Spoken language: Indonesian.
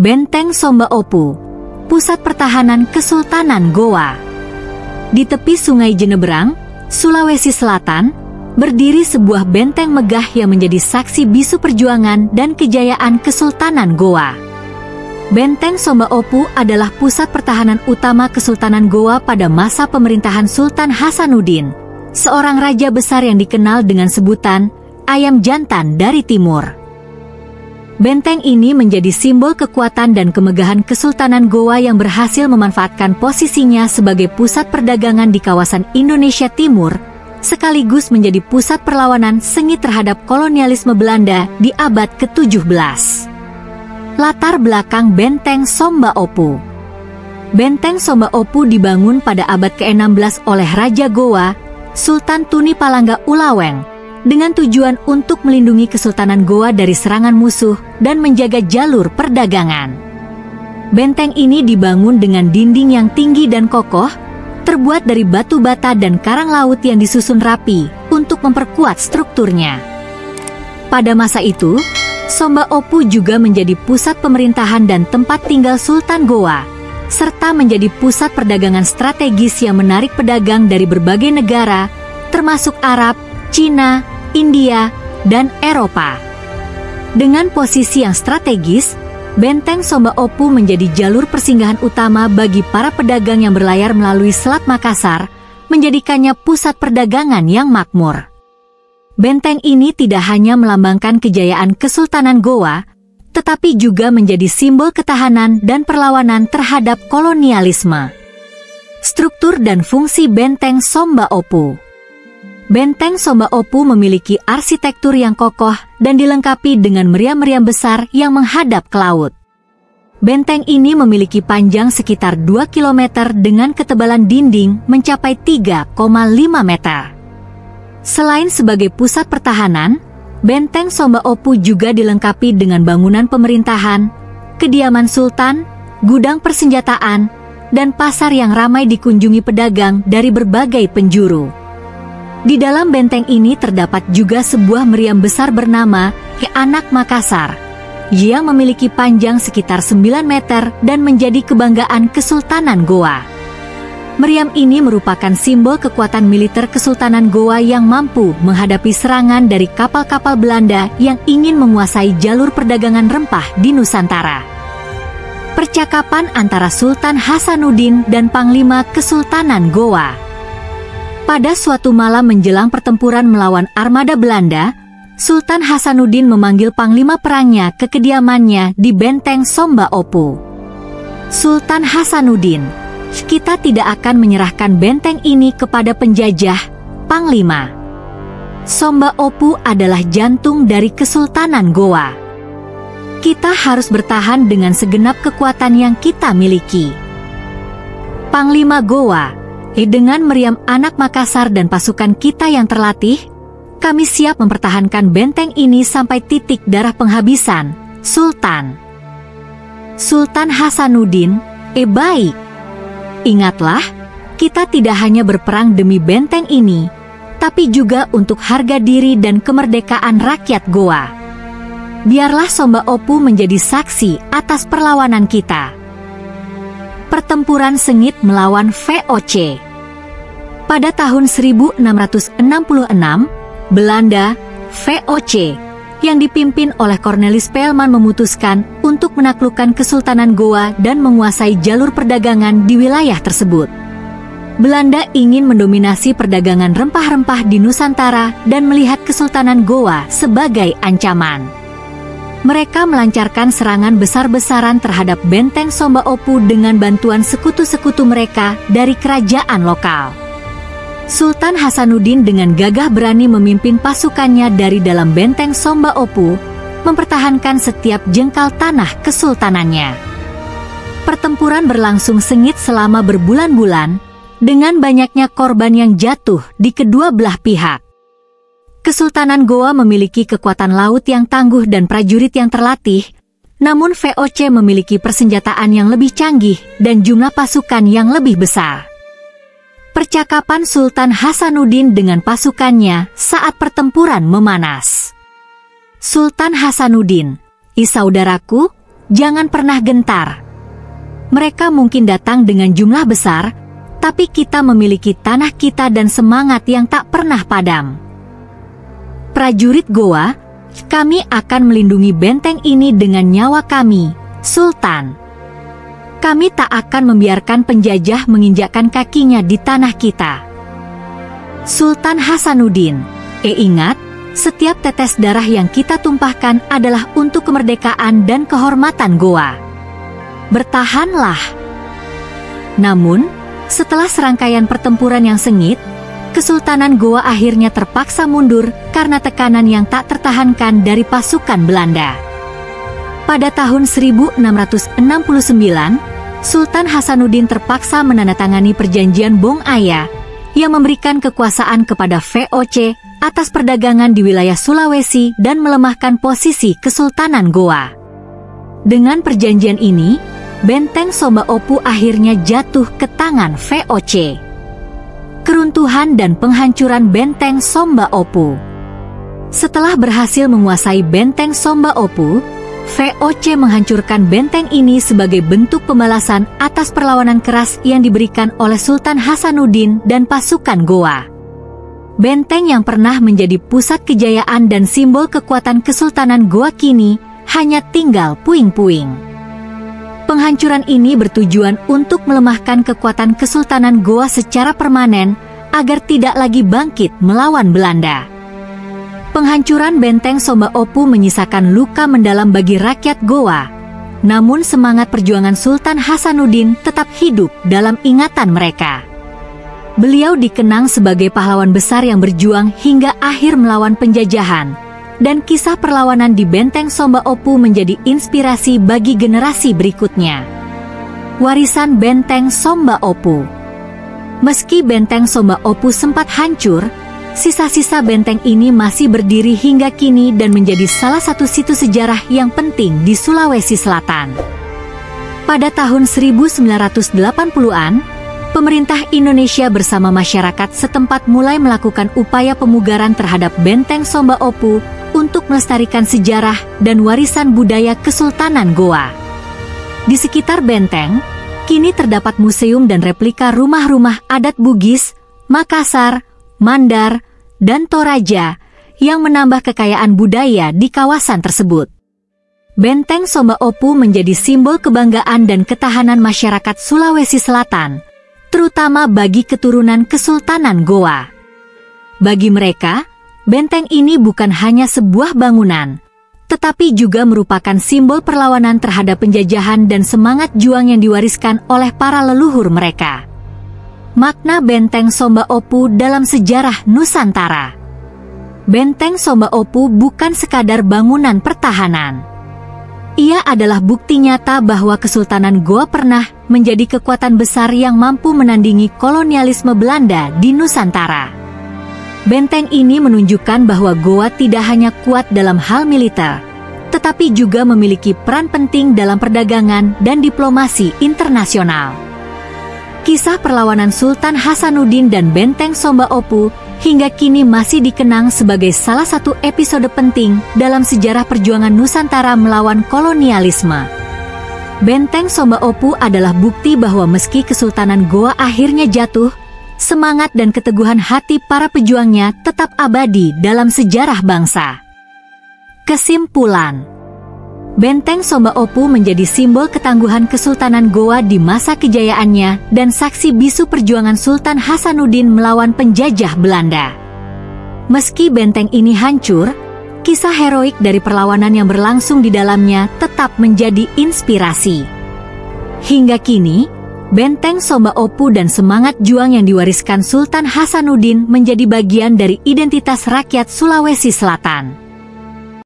Benteng Somba Opu, pusat pertahanan Kesultanan Goa. Di tepi Sungai Jenebrang, Sulawesi Selatan, berdiri sebuah benteng megah yang menjadi saksi bisu perjuangan dan kejayaan Kesultanan Goa. Benteng Somba Opu adalah pusat pertahanan utama Kesultanan Goa pada masa pemerintahan Sultan Hasanuddin, seorang raja besar yang dikenal dengan sebutan ayam jantan dari timur. Benteng ini menjadi simbol kekuatan dan kemegahan Kesultanan Goa yang berhasil memanfaatkan posisinya sebagai pusat perdagangan di kawasan Indonesia Timur, sekaligus menjadi pusat perlawanan sengit terhadap kolonialisme Belanda di abad ke-17. Latar belakang Benteng Somba Opu. Benteng Somba Opu dibangun pada abad ke-16 oleh Raja Goa, Sultan Tuni Palangga Ulaweng, dengan tujuan untuk melindungi Kesultanan Goa dari serangan musuh dan menjaga jalur perdagangan. Benteng ini dibangun dengan dinding yang tinggi dan kokoh, terbuat dari batu bata dan karang laut yang disusun rapi untuk memperkuat strukturnya. Pada masa itu, Somba Opu juga menjadi pusat pemerintahan dan tempat tinggal Sultan Goa, serta menjadi pusat perdagangan strategis yang menarik pedagang dari berbagai negara, termasuk Arab, Cina, India, dan Eropa. Dengan posisi yang strategis, Benteng Somba Opu menjadi jalur persinggahan utama bagi para pedagang yang berlayar melalui Selat Makassar, menjadikannya pusat perdagangan yang makmur. Benteng ini tidak hanya melambangkan kejayaan Kesultanan Goa, tetapi juga menjadi simbol ketahanan dan perlawanan terhadap kolonialisme. Struktur dan fungsi Benteng Somba Opu. Benteng Somba Opu memiliki arsitektur yang kokoh dan dilengkapi dengan meriam-meriam besar yang menghadap ke laut. Benteng ini memiliki panjang sekitar 2 km dengan ketebalan dinding mencapai 3,5 meter. Selain sebagai pusat pertahanan, Benteng Somba Opu juga dilengkapi dengan bangunan pemerintahan, kediaman sultan, gudang persenjataan, dan pasar yang ramai dikunjungi pedagang dari berbagai penjuru. Di dalam benteng ini terdapat juga sebuah meriam besar bernama Ki Anak Makassar, yang memiliki panjang sekitar 9 meter dan menjadi kebanggaan Kesultanan Goa. Meriam ini merupakan simbol kekuatan militer Kesultanan Goa yang mampu menghadapi serangan dari kapal-kapal Belanda yang ingin menguasai jalur perdagangan rempah di Nusantara. Percakapan antara Sultan Hasanuddin dan Panglima Kesultanan Goa. Pada suatu malam menjelang pertempuran melawan armada Belanda, Sultan Hasanuddin memanggil panglima perangnya ke kediamannya di Benteng Somba Opu. Sultan Hasanuddin, kita tidak akan menyerahkan benteng ini kepada penjajah, Panglima. Somba Opu adalah jantung dari Kesultanan Goa. Kita harus bertahan dengan segenap kekuatan yang kita miliki. Panglima Goa, dengan meriam Anak Makassar dan pasukan kita yang terlatih, kami siap mempertahankan benteng ini sampai titik darah penghabisan, Sultan. Sultan Hasanuddin, baik. Ingatlah, kita tidak hanya berperang demi benteng ini, tapi juga untuk harga diri dan kemerdekaan rakyat Goa. Biarlah Somba Opu menjadi saksi atas perlawanan kita. Pertempuran sengit melawan VOC. Pada tahun 1666, Belanda, VOC, yang dipimpin oleh Cornelis Spelman memutuskan untuk menaklukkan Kesultanan Goa dan menguasai jalur perdagangan di wilayah tersebut. Belanda ingin mendominasi perdagangan rempah-rempah di Nusantara dan melihat Kesultanan Goa sebagai ancaman. Mereka melancarkan serangan besar-besaran terhadap Benteng Somba Opu dengan bantuan sekutu-sekutu mereka dari kerajaan lokal. Sultan Hasanuddin dengan gagah berani memimpin pasukannya dari dalam Benteng Somba Opu, mempertahankan setiap jengkal tanah kesultanannya. Pertempuran berlangsung sengit selama berbulan-bulan, dengan banyaknya korban yang jatuh di kedua belah pihak. Kesultanan Goa memiliki kekuatan laut yang tangguh dan prajurit yang terlatih, namun VOC memiliki persenjataan yang lebih canggih dan jumlah pasukan yang lebih besar. Percakapan Sultan Hasanuddin dengan pasukannya saat pertempuran memanas. Sultan Hasanuddin, saudaraku, jangan pernah gentar. Mereka mungkin datang dengan jumlah besar, tapi kita memiliki tanah kita dan semangat yang tak pernah padam. Prajurit Goa, kami akan melindungi benteng ini dengan nyawa kami, Sultan. Kami tak akan membiarkan penjajah menginjakkan kakinya di tanah kita. Sultan Hasanuddin, ingat, setiap tetes darah yang kita tumpahkan adalah untuk kemerdekaan dan kehormatan Goa. Bertahanlah. Namun, setelah serangkaian pertempuran yang sengit, Kesultanan Goa akhirnya terpaksa mundur karena tekanan yang tak tertahankan dari pasukan Belanda. Pada tahun 1669, Sultan Hasanuddin terpaksa menandatangani perjanjian Bong Aya yang memberikan kekuasaan kepada VOC atas perdagangan di wilayah Sulawesi dan melemahkan posisi Kesultanan Goa. Dengan perjanjian ini, benteng Somba Opu akhirnya jatuh ke tangan VOC. Keruntuhan dan penghancuran benteng Somba Opu. Setelah berhasil menguasai benteng Somba Opu, VOC menghancurkan benteng ini sebagai bentuk pembalasan atas perlawanan keras yang diberikan oleh Sultan Hasanuddin dan pasukan Goa. Benteng yang pernah menjadi pusat kejayaan dan simbol kekuatan Kesultanan Goa kini hanya tinggal puing-puing. Penghancuran ini bertujuan untuk melemahkan kekuatan Kesultanan Goa secara permanen agar tidak lagi bangkit melawan Belanda. Penghancuran benteng Somba Opu menyisakan luka mendalam bagi rakyat Goa, namun semangat perjuangan Sultan Hasanuddin tetap hidup dalam ingatan mereka. Beliau dikenang sebagai pahlawan besar yang berjuang hingga akhir melawan penjajahan, dan kisah perlawanan di benteng Somba Opu menjadi inspirasi bagi generasi berikutnya. Warisan benteng Somba Opu. Meski benteng Somba Opu sempat hancur, sisa-sisa benteng ini masih berdiri hingga kini dan menjadi salah satu situs sejarah yang penting di Sulawesi Selatan. Pada tahun 1980-an, pemerintah Indonesia bersama masyarakat setempat mulai melakukan upaya pemugaran terhadap benteng Somba Opu untuk melestarikan sejarah dan warisan budaya Kesultanan Goa. Di sekitar benteng, kini terdapat museum dan replika rumah-rumah adat Bugis, Makassar, Mandar, dan Toraja yang menambah kekayaan budaya di kawasan tersebut. Benteng Somba Opu menjadi simbol kebanggaan dan ketahanan masyarakat Sulawesi Selatan, terutama bagi keturunan Kesultanan Goa. Bagi mereka, benteng ini bukan hanya sebuah bangunan, tetapi juga merupakan simbol perlawanan terhadap penjajahan dan semangat juang yang diwariskan oleh para leluhur mereka. Makna benteng Somba Opu dalam sejarah Nusantara. Benteng Somba Opu bukan sekadar bangunan pertahanan. Ia adalah bukti nyata bahwa Kesultanan Goa pernah menjadi kekuatan besar yang mampu menandingi kolonialisme Belanda di Nusantara. Benteng ini menunjukkan bahwa Goa tidak hanya kuat dalam hal militer, tetapi juga memiliki peran penting dalam perdagangan dan diplomasi internasional. Kisah perlawanan Sultan Hasanuddin dan benteng Somba Opu hingga kini masih dikenang sebagai salah satu episode penting dalam sejarah perjuangan Nusantara melawan kolonialisme. Benteng Somba Opu adalah bukti bahwa meski Kesultanan Goa akhirnya jatuh, semangat dan keteguhan hati para pejuangnya tetap abadi dalam sejarah bangsa. Kesimpulan, benteng Somba Opu menjadi simbol ketangguhan Kesultanan Goa di masa kejayaannya dan saksi bisu perjuangan Sultan Hasanuddin melawan penjajah Belanda. Meski benteng ini hancur, kisah heroik dari perlawanan yang berlangsung di dalamnya tetap menjadi inspirasi. Hingga kini, benteng Somba Opu dan semangat juang yang diwariskan Sultan Hasanuddin menjadi bagian dari identitas rakyat Sulawesi Selatan.